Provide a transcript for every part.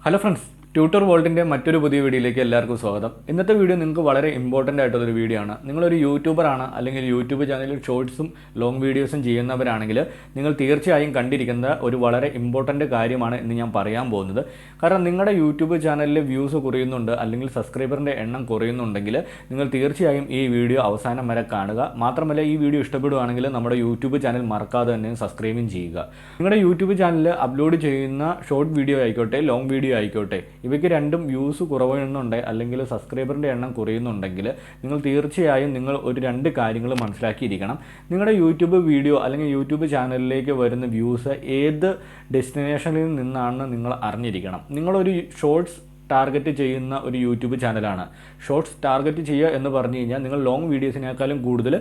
Hello friends, TutorVault മറ്റൊരു പുതിയ വീഡിയോയിലേക്ക് എല്ലാവർക്കും സ്വാഗതം. ഇന്നത്തെ വീഡിയോ നിങ്ങൾക്ക് വളരെ ഇമ്പോർട്ടൻ്റ് ആയിട്ടുള്ള ഒരു വീഡിയോ ആണ്. നിങ്ങളൊരു യൂട്യൂബർ ആണ് അല്ലെങ്കിൽ യൂട്യൂബ് ചാനലിൽ ഷോർട്സും ലോങ് വീഡിയോസും ചെയ്യുന്നവരാണെങ്കിൽ നിങ്ങൾ തീർച്ചയായും കണ്ടിരിക്കുന്ന ഒരു വളരെ ഇമ്പോർട്ടൻ്റ് കാര്യമാണ് ഇന്ന് ഞാൻ പറയാൻ പോകുന്നത്. കാരണം നിങ്ങളുടെ യൂട്യൂബ് ചാനലിൽ വ്യൂസ് കുറയുന്നുണ്ട് അല്ലെങ്കിൽ സബ്സ്ക്രൈബറിൻ്റെ എണ്ണം കുറയുന്നുണ്ടെങ്കിൽ നിങ്ങൾ തീർച്ചയായും ഈ വീഡിയോ അവസാനം വരെ കാണുക. മാത്രമല്ല ഈ വീഡിയോ ഇഷ്ടപ്പെടുകയാണെങ്കിൽ നമ്മുടെ യൂട്യൂബ് ചാനൽ മറക്കാതെ തന്നെ സബ്സ്ക്രൈബും ചെയ്യുക. നിങ്ങളുടെ യൂട്യൂബ് ചാനലിൽ അപ്ലോഡ് ചെയ്യുന്ന ഷോർട്ട് വീഡിയോ ആയിക്കോട്ടെ ലോങ് വീഡിയോ ആയിക്കോട്ടെ ഇവയ്ക്ക് രണ്ടും വ്യൂസ് കുറയുന്നുണ്ടെങ്കിൽ അല്ലെങ്കിൽ സബ്സ്ക്രൈബറിൻ്റെ എണ്ണം കുറയുന്നുണ്ടെങ്കിൽ നിങ്ങൾ തീർച്ചയായും നിങ്ങൾ ഒരു രണ്ട് കാര്യങ്ങൾ മനസ്സിലാക്കിയിരിക്കണം. നിങ്ങളുടെ യൂട്യൂബ് വീഡിയോ അല്ലെങ്കിൽ യൂട്യൂബ് ചാനലിലേക്ക് വരുന്ന വ്യൂസ് ഏത് ഡെസ്റ്റിനേഷനിൽ നിന്നാണെന്ന് നിങ്ങൾ അറിഞ്ഞിരിക്കണം. നിങ്ങളൊരു ഷോർട്സ് ടാർഗറ്റ് ചെയ്യുന്ന ഒരു യൂട്യൂബ് ചാനലാണ്. ഷോർട്സ് ടാർഗറ്റ് ചെയ്യുക എന്ന് പറഞ്ഞു കഴിഞ്ഞാൽ നിങ്ങൾ ലോങ് വീഡിയോസിനേക്കാളും കൂടുതൽ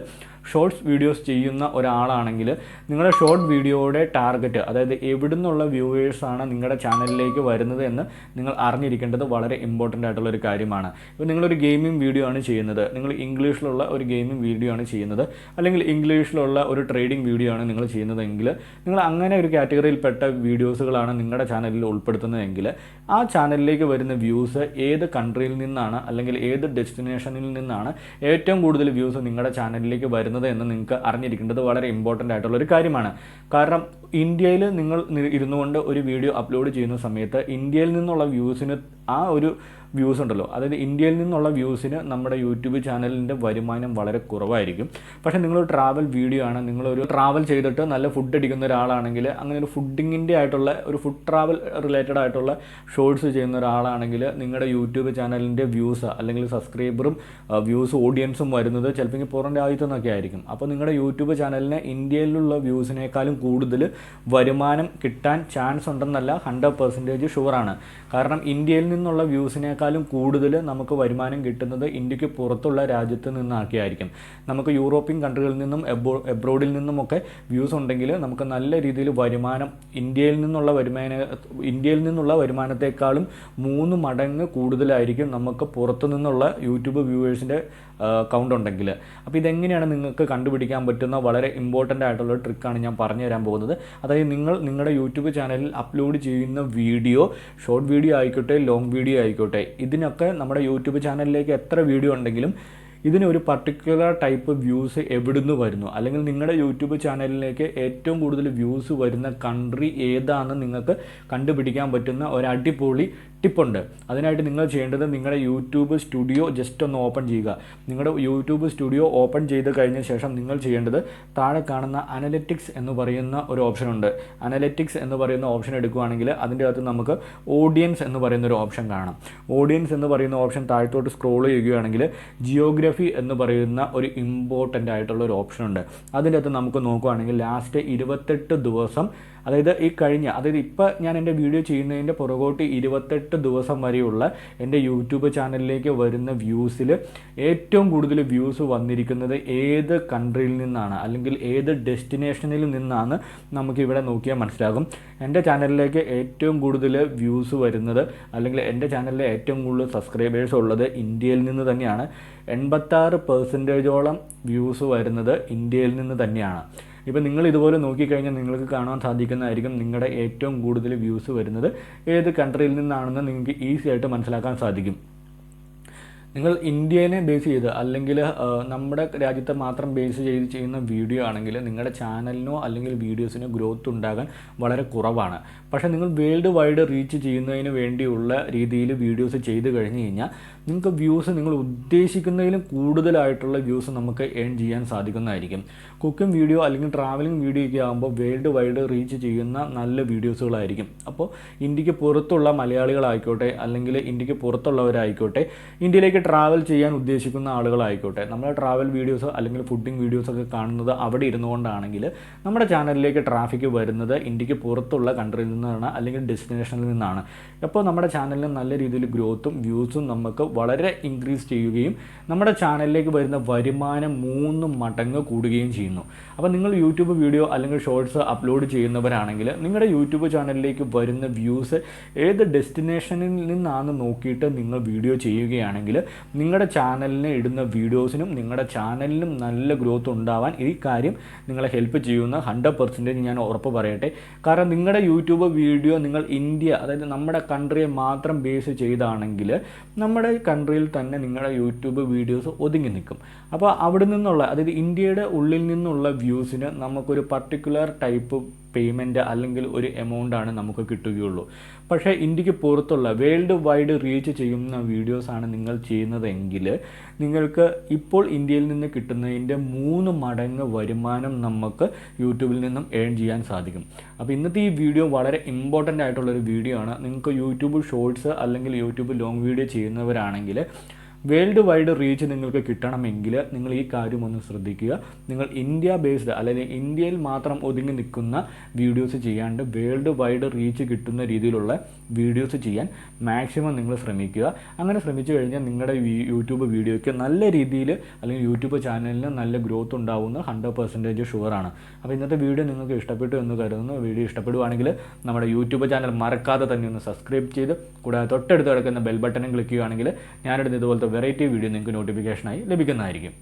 ഷോർട്സ് വീഡിയോസ് ചെയ്യുന്ന ഒരാളാണെങ്കിൽ നിങ്ങളുടെ ഷോർട്ട് വീഡിയോയുടെ ടാർഗറ്റ്, അതായത് എവിടെ നിന്നുള്ള വ്യൂവേഴ്സാണ് നിങ്ങളുടെ ചാനലിലേക്ക് വരുന്നത് എന്ന് നിങ്ങൾ അറിഞ്ഞിരിക്കേണ്ടത് വളരെ ഇമ്പോർട്ടൻ്റ് ആയിട്ടുള്ള ഒരു കാര്യമാണ്. ഇപ്പോൾ നിങ്ങളൊരു ഗെയിമിംഗ് വീഡിയോ ആണ് ചെയ്യുന്നത്, നിങ്ങൾ ഇംഗ്ലീഷിലുള്ള ഒരു ഗെയിമിംഗ് വീഡിയോ ആണ് ചെയ്യുന്നത്, അല്ലെങ്കിൽ ഇംഗ്ലീഷിലുള്ള ഒരു ട്രേഡിംഗ് വീഡിയോ ആണ് നിങ്ങൾ ചെയ്യുന്നതെങ്കിൽ നിങ്ങൾ അങ്ങനെ ഒരു കാറ്റഗറിയിൽപ്പെട്ട വീഡിയോസുകളാണ് നിങ്ങളുടെ ചാനലിൽ ഉൾപ്പെടുത്തുന്നതെങ്കിൽ ആ ചാനലിലേക്ക് വരുന്ന വ്യൂസ് ഏത് കൺട്രിയിൽ നിന്നാണ് അല്ലെങ്കിൽ ഏത് ഡെസ്റ്റിനേഷനിൽ നിന്നാണ് ഏറ്റവും കൂടുതൽ വ്യൂസ് നിങ്ങളുടെ ചാനലിലേക്ക് വരുന്നത് എന്ന് നിങ്ങൾക്ക് അറിഞ്ഞിരിക്കേണ്ടത് വളരെ ഇമ്പോർട്ടൻ്റ് ആയിട്ടുള്ള ഒരു കാര്യമാണ്. കാരണം ഇന്ത്യയിൽ നിങ്ങൾ ഇരുന്നുകൊണ്ട് ഒരു വീഡിയോ അപ്ലോഡ് ചെയ്യുന്ന സമയത്ത് ഇന്ത്യയിൽ നിന്നുള്ള വ്യൂസിന് ആ ഒരു വ്യൂസ് ഉണ്ടല്ലോ, അതായത് ഇന്ത്യയിൽ നിന്നുള്ള വ്യൂസിന് നമ്മുടെ യൂട്യൂബ് ചാനലിൻ്റെ വരുമാനം വളരെ കുറവായിരിക്കും. പക്ഷേ നിങ്ങളൊരു ട്രാവൽ വീഡിയോ ആണ്, നിങ്ങളൊരു ട്രാവൽ ചെയ്തിട്ട് നല്ല ഫുഡ് അടിക്കുന്ന ഒരാളാണെങ്കിൽ, അങ്ങനെ ഒരു ഫുഡിങ്ങിൻ്റെ ആയിട്ടുള്ള ഒരു ഫുഡ് ട്രാവൽ റിലേറ്റഡ് ആയിട്ടുള്ള ഷോർട്സ് ചെയ്യുന്ന ഒരാളാണെങ്കിൽ നിങ്ങളുടെ യൂട്യൂബ് ചാനലിൻ്റെ വ്യൂസ് അല്ലെങ്കിൽ സബ്സ്ക്രൈബറും വ്യൂസ് ഓഡിയൻസും വരുന്നത് ചിലപ്പോൾ പുറം രാജ്യത്തു നിന്നൊക്കെ ആയിരിക്കും. അപ്പോൾ നിങ്ങളുടെ യൂട്യൂബ് ചാനലിന് ഇന്ത്യയിലുള്ള വ്യൂസിനേക്കാളും കൂടുതൽ വരുമാനം കിട്ടാൻ ചാൻസ് ഉണ്ടെന്നല്ല, 100% ഷുവറാണ്. കാരണം ഇന്ത്യയിൽ നിന്നുള്ള വ്യൂസിനേക്കാളും കൂടുതൽ നമുക്ക് വരുമാനം കിട്ടുന്നത് ഇന്ത്യക്ക് പുറത്തുള്ള രാജ്യത്ത് നിന്നാക്കിയായിരിക്കും. നമുക്ക് യൂറോപ്യൻ കൺട്രികളിൽ നിന്നും എബ്രോഡിൽ നിന്നുമൊക്കെ വ്യൂസ് ഉണ്ടെങ്കിൽ നമുക്ക് നല്ല രീതിയിൽ വരുമാനം ഇന്ത്യയിൽ നിന്നുള്ള വരുമാനത്തെക്കാളും 3 മടങ്ങ് കൂടുതലായിരിക്കും നമുക്ക് പുറത്തു നിന്നുള്ള യൂട്യൂബ് വ്യൂവേഴ്സിൻ്റെ കൗണ്ട് ഉണ്ടെങ്കിൽ. അപ്പോൾ ഇതെങ്ങനെയാണ് നിങ്ങൾക്ക് കണ്ടുപിടിക്കാൻ പറ്റുന്ന വളരെ ഇമ്പോർട്ടൻ്റ് ആയിട്ടുള്ള ട്രിക്കാണ് ഞാൻ പറഞ്ഞു തരാൻ പോകുന്നത്. അതായത് നിങ്ങളുടെ യൂട്യൂബ് ചാനലിൽ അപ്ലോഡ് ചെയ്യുന്ന വീഡിയോ ഷോർട്ട് വീഡിയോ ആയിക്കോട്ടെ ലോങ് വീഡിയോ ആയിക്കോട്ടെ, ഇതിനൊക്കെ നമ്മുടെ യൂട്യൂബ് ചാനലിലേക്ക് എത്ര വീഡിയോ ഉണ്ടെങ്കിലും ഇതിനൊരു പർട്ടിക്കുലർ ടൈപ്പ് വ്യൂസ് എവിടുന്ന് വരുന്നു, അല്ലെങ്കിൽ നിങ്ങളുടെ യൂട്യൂബ് ചാനലിലേക്ക് ഏറ്റവും കൂടുതൽ വ്യൂസ് വരുന്ന കൺട്രി ഏതാണെന്ന് നിങ്ങൾക്ക് കണ്ടുപിടിക്കാൻ പറ്റുന്ന ഒരു അടിപൊളി ടിപ്പുണ്ട്. അതിനായിട്ട് നിങ്ങൾ ചെയ്യേണ്ടത് നിങ്ങളുടെ യൂട്യൂബ് സ്റ്റുഡിയോ ജസ്റ്റ് ഒന്ന് ഓപ്പൺ ചെയ്യുക. നിങ്ങളുടെ യൂട്യൂബ് സ്റ്റുഡിയോ ഓപ്പൺ ചെയ്ത് കഴിഞ്ഞ ശേഷം നിങ്ങൾ ചെയ്യേണ്ടത് താഴെ കാണുന്ന അനലിറ്റിക്സ് എന്ന് പറയുന്ന ഒരു ഓപ്ഷനുണ്ട്. അനലിറ്റിക്സ് എന്ന് പറയുന്ന ഓപ്ഷൻ എടുക്കുകയാണെങ്കിൽ അതിൻ്റെ അകത്ത് നമുക്ക് ഓഡിയൻസ് എന്ന് പറയുന്ന ഒരു ഓപ്ഷൻ കാണാം. ഓഡിയൻസ് എന്ന് പറയുന്ന ഓപ്ഷൻ താഴത്തോട്ട് സ്ക്രോൾ ചെയ്യുകയാണെങ്കിൽ ജിയോഗ്രഫി എന്ന് പറയുന്ന ഒരു ഇമ്പോർട്ടൻ്റ് ആയിട്ടുള്ള ഒരു ഓപ്ഷനുണ്ട്. അതിൻ്റെ അകത്ത് നമുക്ക് നോക്കുകയാണെങ്കിൽ ലാസ്റ്റ് 28 ദിവസം, അതായത് ഇപ്പോൾ ഞാൻ എൻ്റെ വീഡിയോ ചെയ്യുന്നതിൻ്റെ പുറകോട്ട് 28 ദിവസം വരെയുള്ള എൻ്റെ യൂട്യൂബ് ചാനലിലേക്ക് വരുന്ന വ്യൂസിൽ ഏറ്റവും കൂടുതൽ വ്യൂസ് വന്നിരിക്കുന്നത് ഏത് കൺട്രിയിൽ നിന്നാണ് അല്ലെങ്കിൽ ഏത് ഡെസ്റ്റിനേഷനിൽ നിന്നാണ് നമുക്കിവിടെ നോക്കിയാൽ മനസ്സിലാകും. എൻ്റെ ചാനലിലേക്ക് ഏറ്റവും കൂടുതൽ വ്യൂസ് വരുന്നത് അല്ലെങ്കിൽ എൻ്റെ ചാനലിലെ ഏറ്റവും കൂടുതൽ സബ്സ്ക്രൈബേഴ്സ് ഉള്ളത് ഇന്ത്യയിൽ നിന്ന് തന്നെയാണ്. 86% വ്യൂസ് വരുന്നത് ഇന്ത്യയിൽ നിന്ന് തന്നെയാണ്. ഇപ്പോൾ നിങ്ങൾ ഇതുപോലെ നോക്കിക്കഴിഞ്ഞാൽ നിങ്ങൾക്ക് കാണാൻ സാധിക്കുന്നതായിരിക്കും നിങ്ങളുടെ ഏറ്റവും കൂടുതൽ വ്യൂസ് വരുന്നത് ഏത് കൺട്രിയിൽ നിന്നാണെന്ന് നിങ്ങൾക്ക് ഈസി ആയിട്ട് മനസ്സിലാക്കാൻ സാധിക്കും. നിങ്ങൾ ഇന്ത്യനെ ബേസ് ചെയ്ത് അല്ലെങ്കിൽ നമ്മുടെ രാജ്യത്തെ മാത്രം ബേസ് ചെയ്ത് ചെയ്യുന്ന വീഡിയോ ആണെങ്കിൽ നിങ്ങളുടെ ചാനലിനോ അല്ലെങ്കിൽ വീഡിയോസിനോ ഗ്രോത്ത് ഉണ്ടാകാൻ വളരെ കുറവാണ്. പക്ഷേ നിങ്ങൾ വേൾഡ് വൈഡ് റീച്ച് ചെയ്യുന്നതിന് വേണ്ടിയുള്ള രീതിയിൽ വീഡിയോസ് ചെയ്ത് കഴിഞ്ഞ് കഴിഞ്ഞാൽ നിങ്ങൾക്ക് വ്യൂസ് നിങ്ങൾ ഉദ്ദേശിക്കുന്നതിലും കൂടുതലായിട്ടുള്ള വ്യൂസ് നമുക്ക് ഏൺ ചെയ്യാൻ സാധിക്കുന്നതായിരിക്കും. കുക്കിംഗ് വീഡിയോ അല്ലെങ്കിൽ ട്രാവലിംഗ് വീഡിയോ ഒക്കെ ആകുമ്പോൾ വേൾഡ് വൈഡ് റീച്ച് ചെയ്യുന്ന നല്ല വീഡിയോസുകളായിരിക്കും. അപ്പോൾ ഇന്ത്യക്ക് പുറത്തുള്ള മലയാളികളായിക്കോട്ടെ അല്ലെങ്കിൽ ഇന്ത്യക്ക് പുറത്തുള്ളവരായിക്കോട്ടെ, ഇന്ത്യയിലേക്ക് ട്രാവൽ ചെയ്യാൻ ഉദ്ദേശിക്കുന്ന ആളുകളായിക്കോട്ടെ, നമ്മൾ ട്രാവൽ വീഡിയോസ് അല്ലെങ്കിൽ ഫുഡിങ് വീഡിയോസൊക്കെ കാണുന്നത് അവിടെ ഇരുന്നുകൊണ്ടാണെങ്കിൽ നമ്മുടെ ചാനലിലേക്ക് ട്രാഫിക് വരുന്നത് ഇന്ത്യക്ക് പുറത്തുള്ള കൺട്രിയിൽ നിന്നാണ് അല്ലെങ്കിൽ ഡെസ്റ്റിനേഷനിൽ നിന്നാണ്. അപ്പോൾ നമ്മുടെ ചാനലിന് നല്ല രീതിയിൽ ഗ്രോത്തും വ്യൂസും നമുക്ക് വളരെ ഇൻക്രീസ് ചെയ്യുകയും നമ്മുടെ ചാനലിലേക്ക് വരുന്ന വരുമാനം 3 മടങ്ങ് കൂടുകയും ചെയ്യുന്നു. അപ്പോൾ നിങ്ങൾ യൂട്യൂബ് വീഡിയോ അല്ലെങ്കിൽ ഷോർട്സ് അപ്ലോഡ് ചെയ്യുന്നവരാണെങ്കിൽ നിങ്ങളുടെ യൂട്യൂബ് ചാനലിലേക്ക് വരുന്ന വ്യൂസ് ഏത് ഡെസ്റ്റിനേഷനിൽ നിന്നാണെന്ന് നോക്കിയിട്ട് നിങ്ങൾ വീഡിയോ ചെയ്യുകയാണെങ്കിൽ നിങ്ങളുടെ ചാനലിന് ഇടുന്ന വീഡിയോസിനും നിങ്ങളുടെ ചാനലിനും നല്ല ഗ്രോത്ത് ഉണ്ടാവാൻ ഈ കാര്യം നിങ്ങളെ ഹെൽപ്പ് ചെയ്യുന്ന 100% ഞാൻ ഉറപ്പ് പറയട്ടെ. കാരണം നിങ്ങളുടെ യൂട്യൂബ് വീഡിയോ നിങ്ങൾ ഇന്ത്യ, അതായത് നമ്മുടെ കൺട്രിയെ മാത്രം ബേസ് ചെയ്താണെങ്കിൽ നമ്മുടെ കൺട്രിയിൽ തന്നെ നിങ്ങളുടെ യൂട്യൂബ് വീഡിയോസ് ഒതുങ്ങി നിൽക്കും. അപ്പോൾ അവിടെ നിന്നുള്ള, അതായത് ഇന്ത്യയുടെ ഉള്ളിൽ നിന്നുള്ള വ്യൂസിന് നമുക്കൊരു പർട്ടിക്കുലർ ടൈപ്പ് പേയ്മെൻറ്റ് അല്ലെങ്കിൽ ഒരു എമൗണ്ടാണ് നമുക്ക് കിട്ടുകയുള്ളൂ. പക്ഷേ ഇന്ത്യക്ക് പുറത്തുള്ള വേൾഡ് വൈഡ് റീച്ച് ചെയ്യുന്ന വീഡിയോസാണ് നിങ്ങൾ ചെയ്യുന്നതെങ്കിൽ നിങ്ങൾക്ക് ഇപ്പോൾ ഇന്ത്യയിൽ നിന്ന് കിട്ടുന്നതിൻ്റെ 3 മടങ്ങ് വരുമാനം നമുക്ക് യൂട്യൂബിൽ നിന്നും ഏൺ ചെയ്യാൻ സാധിക്കും. അപ്പോൾ ഇന്നത്തെ ഈ വീഡിയോ വളരെ ഇമ്പോർട്ടൻ്റ് ആയിട്ടുള്ളൊരു വീഡിയോ ആണ്. നിങ്ങൾക്ക് യൂട്യൂബ് ഷോർട്സ് അല്ലെങ്കിൽ യൂട്യൂബ് ലോങ് വീഡിയോ ചെയ്യുന്നവരാണെങ്കിൽ വേൾഡ് വൈഡ് റീച്ച് നിങ്ങൾക്ക് കിട്ടണമെങ്കിൽ നിങ്ങൾ ഈ കാര്യം ഒന്ന് ശ്രദ്ധിക്കുക. നിങ്ങൾ ഇന്ത്യ ബേസ്ഡ് അല്ലെങ്കിൽ ഇന്ത്യയിൽ മാത്രം ഒതുങ്ങി നിൽക്കുന്ന വീഡിയോസ് ചെയ്യാണ്ട് വേൾഡ് വൈഡ് റീച്ച് കിട്ടുന്ന രീതിയിലുള്ള വീഡിയോസ് ചെയ്യാൻ മാക്സിമം നിങ്ങൾ ശ്രമിക്കുക. അങ്ങനെ ശ്രമിച്ചു കഴിഞ്ഞാൽ നിങ്ങളുടെ യൂട്യൂബ് വീഡിയോയ്ക്ക് നല്ല രീതിയിൽ അല്ലെങ്കിൽ യൂട്യൂബ് ചാനലിന് നല്ല ഗ്രോത്ത് ഉണ്ടാവുന്ന 100% ഷുവറാണ്. അപ്പോൾ ഇന്നത്തെ വീഡിയോ നിങ്ങൾക്ക് ഇഷ്ടപ്പെട്ടു എന്ന് കരുതുന്നു. വീഡിയോ ഇഷ്ടപ്പെടുവാണെങ്കിൽ നമ്മുടെ യൂട്യൂബ് ചാനൽ മറക്കാതെ തന്നെ ഒന്ന് സബ്സ്ക്രൈബ് ചെയ്ത് കൂടാതെ തൊട്ടടുത്ത് കിടക്കുന്ന ബെൽ ബട്ടണും ക്ലിക്ക് ചെയ്യുകയാണെങ്കിൽ ഞാനിടുന്ന ഇതുപോലത്തെ വെറൈറ്റി വീഡിയോ നിങ്ങൾക്ക് നോട്ടിഫിക്കേഷനായി ലഭിക്കുന്നതായിരിക്കും.